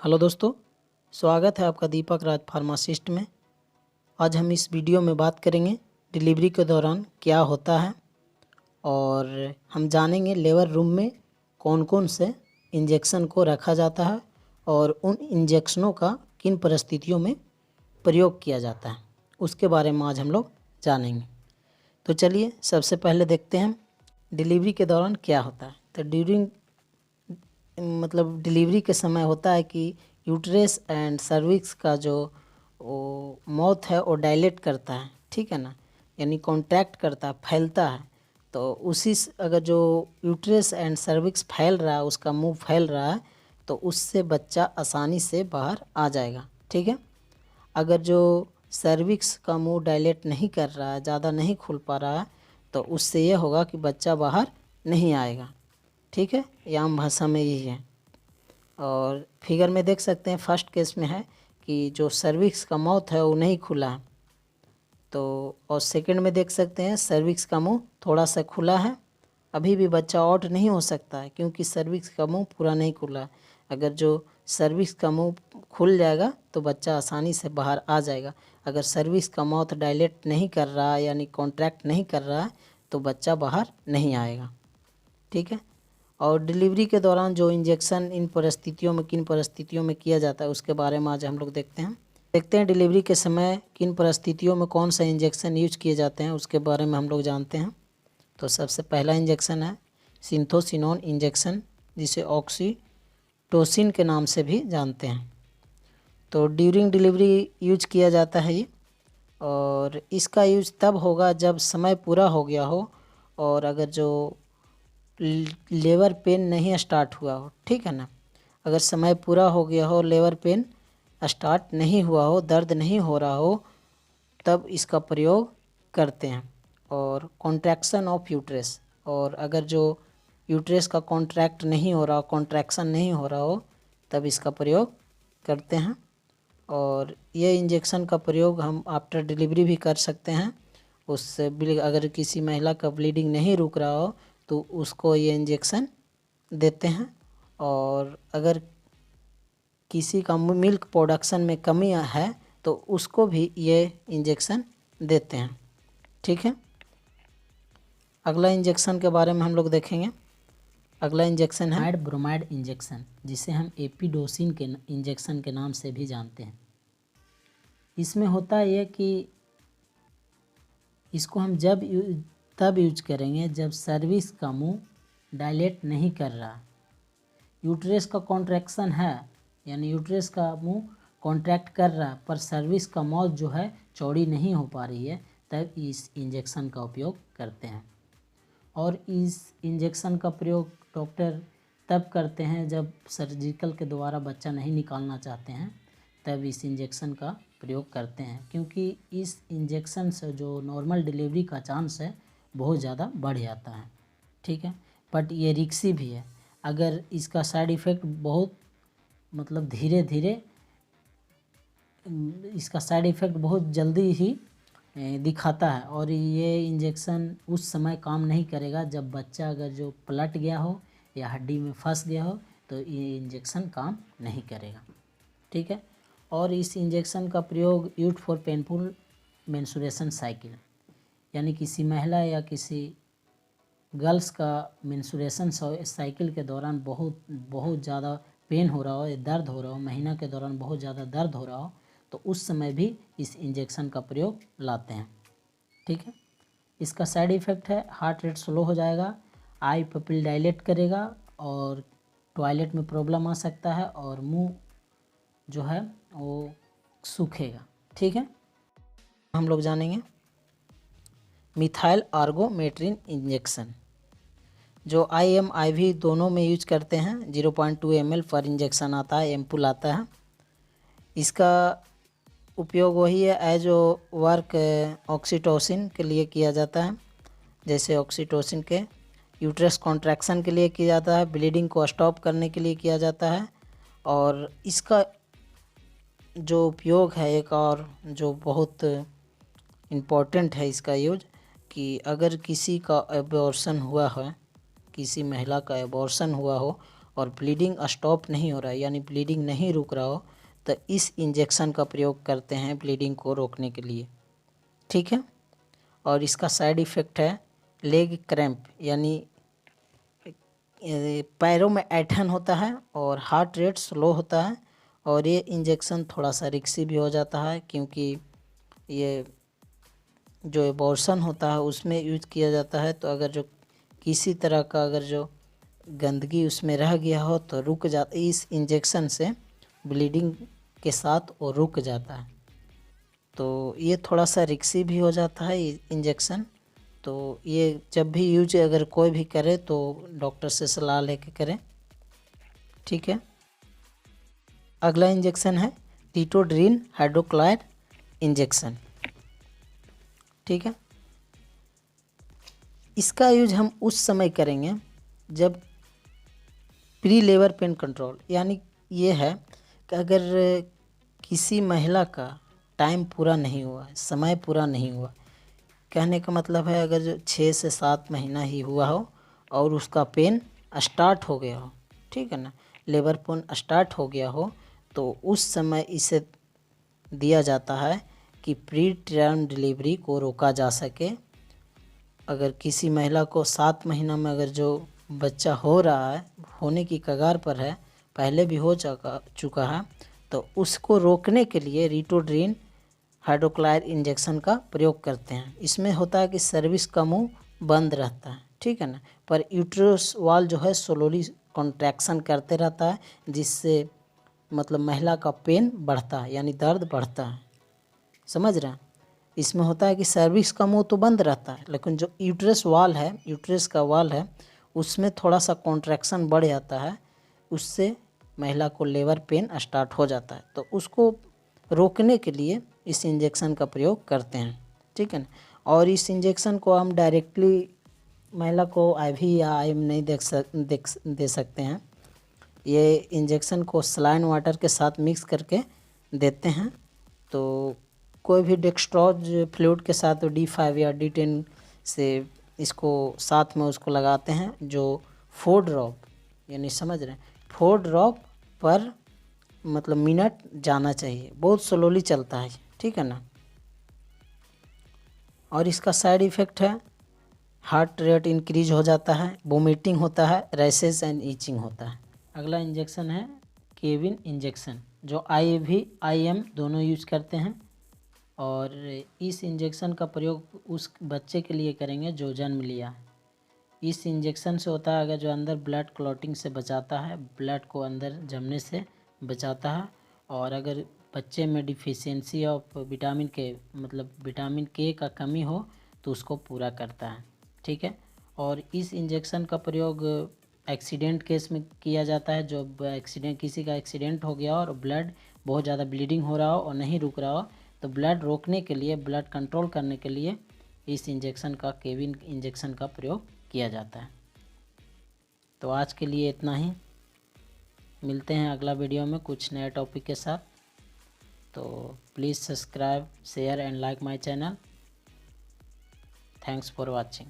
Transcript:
Hello दोस्तों, स्वागत है आपका दीपक राज फार्मासिस्ट में। आज हम इस वीडियो में बात करेंगे डिलीवरी के दौरान क्या होता है और हम जानेंगे लेबर रूम में कौन कौन से इंजेक्शन को रखा जाता है और उन इंजेक्शनों का किन परिस्थितियों में प्रयोग किया जाता है, उसके बारे में आज हम लोग जानेंगे। तो चलिए सबसे पहले देखते हैं डिलीवरी के दौरान क्या होता है। तो डिलीवरी के समय होता है कि यूट्रस एंड सर्विक्स का जो माउथ है वो डायलेट करता है, ठीक है ना, यानी कॉन्ट्रैक्ट करता है, फैलता है। तो अगर जो यूट्रस एंड सर्विक्स फैल रहा है, उसका मुंह फैल रहा है, तो उससे बच्चा आसानी से बाहर आ जाएगा, ठीक है। अगर जो सर्विक्स का मुंह डायलेट नहीं कर रहा है, ज़्यादा नहीं खुल पा रहा है, तो उससे ये होगा कि बच्चा बाहर नहीं आएगा, ठीक है। ये आम भाषा में यही है। और फिगर में देख सकते हैं फर्स्ट केस में है कि जो सर्विक्स का माउथ है वो नहीं खुला है। तो और सेकंड में देख सकते हैं सर्विक्स का मुंह थोड़ा सा खुला है, अभी भी बच्चा आउट नहीं हो सकता है क्योंकि सर्विक्स का मुंह पूरा नहीं खुला है। अगर जो सर्विक्स का मुंह खुल जाएगा तो बच्चा आसानी से बाहर आ जाएगा। अगर सर्विक्स का माउथ डायलेट नहीं कर रहा है यानी कॉन्ट्रैक्ट नहीं कर रहा है तो बच्चा बाहर नहीं आएगा, ठीक है। और डिलीवरी के दौरान जो इंजेक्शन किन परिस्थितियों में किया जाता है उसके बारे में आज हम लोग देखते हैं डिलीवरी के समय किन परिस्थितियों में कौन सा इंजेक्शन यूज किए जाते हैं उसके बारे में हम लोग जानते हैं। तो सबसे पहला इंजेक्शन है सिंथोसिनोन इंजेक्शन, जिसे ऑक्सीटोसिन के नाम से भी जानते हैं। तो ड्यूरिंग डिलीवरी यूज किया जाता है ये, और इसका यूज तब होगा जब समय पूरा हो गया हो और अगर जो लेबर पेन नहीं स्टार्ट हुआ हो, ठीक है ना। अगर समय पूरा हो गया हो, लेबर पेन स्टार्ट नहीं हुआ हो, दर्द नहीं हो रहा हो, तब इसका प्रयोग करते हैं। और कॉन्ट्रैक्शन ऑफ यूट्रस, और अगर जो यूट्रस का कॉन्ट्रैक्शन नहीं हो रहा हो तब इसका प्रयोग करते हैं। और ये इंजेक्शन का प्रयोग हम आफ्टर डिलीवरी भी कर सकते हैं। उससे अगर किसी महिला का ब्लीडिंग नहीं रुक रहा हो तो उसको ये इंजेक्शन देते हैं। और अगर किसी का मिल्क प्रोडक्शन में कमी है तो उसको भी ये इंजेक्शन देते हैं, ठीक है। अगला इंजेक्शन के बारे में हम लोग देखेंगे। अगला इंजेक्शन है ब्रोमाइड इंजेक्शन, जिसे हम एपिडोसिन के इंजेक्शन के नाम से भी जानते हैं। इसमें होता है ये कि इसको हम तब यूज करेंगे जब सर्विक्स का मुंह डायलेट नहीं कर रहा, यूट्रस का कॉन्ट्रैक्शन है, यानी यूट्रस का मुंह कॉन्ट्रैक्ट कर रहा है पर सर्विक्स का माउथ जो है चौड़ी नहीं हो पा रही है, तब इस इंजेक्शन का उपयोग करते हैं। और इस इंजेक्शन का प्रयोग डॉक्टर तब करते हैं जब सर्जिकल के द्वारा बच्चा नहीं निकालना चाहते हैं, तब इस इंजेक्शन का प्रयोग करते हैं, क्योंकि इस इंजेक्शन से जो नॉर्मल डिलीवरी का चांस है बहुत ज़्यादा बढ़ जाता है, ठीक है। बट ये रिक्सी भी है। अगर इसका साइड इफ़ेक्ट धीरे धीरे इसका साइड इफ़ेक्ट बहुत जल्दी ही दिखाता है, और ये इंजेक्शन उस समय काम नहीं करेगा जब बच्चा अगर जो पलट गया हो या हड्डी में फंस गया हो, तो ये इंजेक्शन काम नहीं करेगा, ठीक है। और इस इंजेक्शन का प्रयोग used for painful menstruation cycle, यानी किसी महिला या किसी गर्ल्स का मेंस्ट्रुएशन साइकिल के दौरान बहुत ज़्यादा पेन हो रहा हो या दर्द हो रहा हो, महीना के दौरान बहुत ज़्यादा दर्द हो रहा हो, तो उस समय भी इस इंजेक्शन का प्रयोग लाते हैं, ठीक है। इसका साइड इफ़ेक्ट है हार्ट रेट स्लो हो जाएगा, आई पपिल डायलेट करेगा और टॉयलेट में प्रॉब्लम आ सकता है और मुंह जो है वो सूखेगा, ठीक है। हम लोग जानेंगे मिथाइल आर्गोमेट्रिन इंजेक्शन, जो IM IV दोनों में यूज करते हैं। 0.2 ml पर इंजेक्शन आता है, एम्पुल आता है। इसका उपयोग वही है एज वर्क ऑक्सीटोसिन के लिए किया जाता है। जैसे ऑक्सीटोसिन के यूट्रस कॉन्ट्रैक्शन के लिए किया जाता है, ब्लीडिंग को स्टॉप करने के लिए किया जाता है। और इसका जो उपयोग है एक और जो बहुत इम्पोर्टेंट है इसका यूज, कि अगर किसी का एबॉर्शन हुआ है, किसी महिला का एबॉर्शन हुआ हो और ब्लीडिंग स्टॉप नहीं हो रहा है यानी ब्लीडिंग नहीं रुक रहा हो तो इस इंजेक्शन का प्रयोग करते हैं ब्लीडिंग को रोकने के लिए, ठीक है। और इसका साइड इफ़ेक्ट है लेग क्रैम्प यानी पैरों में ऐंठन होता है और हार्ट रेट स्लो होता है। और ये इंजेक्शन थोड़ा सा रिस्की भी हो जाता है क्योंकि ये जो एबॉर्शन होता है उसमें यूज किया जाता है। तो अगर जो किसी तरह का अगर जो गंदगी उसमें रह गया हो तो रुक जाता, इस इंजेक्शन से ब्लीडिंग के साथ वो रुक जाता है। तो ये थोड़ा सा रिस्की भी हो जाता है इंजेक्शन। तो ये जब भी यूज अगर कोई भी करे तो डॉक्टर से सलाह लेके करें, ठीक है। अगला इंजेक्शन है टिटोड्रिन हाइड्रोक्लाइड इंजेक्शन, ठीक है। इसका यूज हम उस समय करेंगे जब प्री लेबर पेन कंट्रोल, यानी ये है कि अगर किसी महिला का टाइम पूरा नहीं हुआ, समय पूरा नहीं हुआ, कहने का मतलब है अगर जो 6 से 7 महीना ही हुआ हो और उसका पेन स्टार्ट हो गया हो, ठीक है ना, लेबर पेन स्टार्ट हो गया हो, तो उस समय इसे दिया जाता है कि प्री टर्म डिलीवरी को रोका जा सके। अगर किसी महिला को 7 महीना में अगर जो बच्चा हो रहा है, होने की कगार पर है, पहले भी हो चुका है, तो उसको रोकने के लिए टिटोड्रिन हाइड्रोक्लाइड इंजेक्शन का प्रयोग करते हैं। इसमें होता है कि सर्विक्स का मुंह बंद रहता है, ठीक है ना, पर यूट्रस वाल जो है स्लोली कॉन्ट्रैक्शन करते रहता है, जिससे मतलब महिला का पेन बढ़ता है यानी दर्द बढ़ता है, समझ रहे हैं। इसमें होता है कि सर्विक्स का मुंह तो बंद रहता है लेकिन जो यूट्रस वाल है, यूट्रस का वाल है, उसमें थोड़ा सा कॉन्ट्रैक्शन बढ़ जाता है, उससे महिला को लेबर पेन स्टार्ट हो जाता है। तो उसको रोकने के लिए इस इंजेक्शन का प्रयोग करते हैं, ठीक है ना। और इस इंजेक्शन को हम डायरेक्टली महिला को आईवी या आईएम नहीं दे सकते हैं। ये इंजेक्शन को सलाइन वाटर के साथ मिक्स करके देते हैं। तो कोई भी डेक्स्ट्रोज फ्लूइड के साथ D5 या D10 से इसको साथ में उसको लगाते हैं, जो 4 ड्रॉप यानी समझ रहे हैं 4 ड्रॉप पर मतलब मिनट जाना चाहिए, बहुत स्लोली चलता है, ठीक है ना। और इसका साइड इफ़ेक्ट है हार्ट रेट इंक्रीज हो जाता है, वोमिटिंग होता है, रैशेस एंड ईचिंग होता है। अगला इंजेक्शन है केविन इंजेक्शन, जो IV IM दोनों यूज करते हैं। और इस इंजेक्शन का प्रयोग उस बच्चे के लिए करेंगे जो जन्म लिया है। इस इंजेक्शन से होता है अगर जो अंदर ब्लड क्लॉटिंग से बचाता है, ब्लड को अंदर जमने से बचाता है। और अगर बच्चे में डिफिशियंसी ऑफ विटामिन के मतलब विटामिन K का कमी हो तो उसको पूरा करता है, ठीक है। और इस इंजेक्शन का प्रयोग एक्सीडेंट केस में किया जाता है, जब किसी का एक्सीडेंट हो गया और ब्लड बहुत ज़्यादा ब्लीडिंग हो रहा हो और नहीं रुक रहा हो, तो ब्लड रोकने के लिए, ब्लड कंट्रोल करने के लिए इस इंजेक्शन का, केविन इंजेक्शन का प्रयोग किया जाता है। तो आज के लिए इतना ही, मिलते हैं अगला वीडियो में कुछ नए टॉपिक के साथ। तो please subscribe, share and like my channel. Thanks for watching.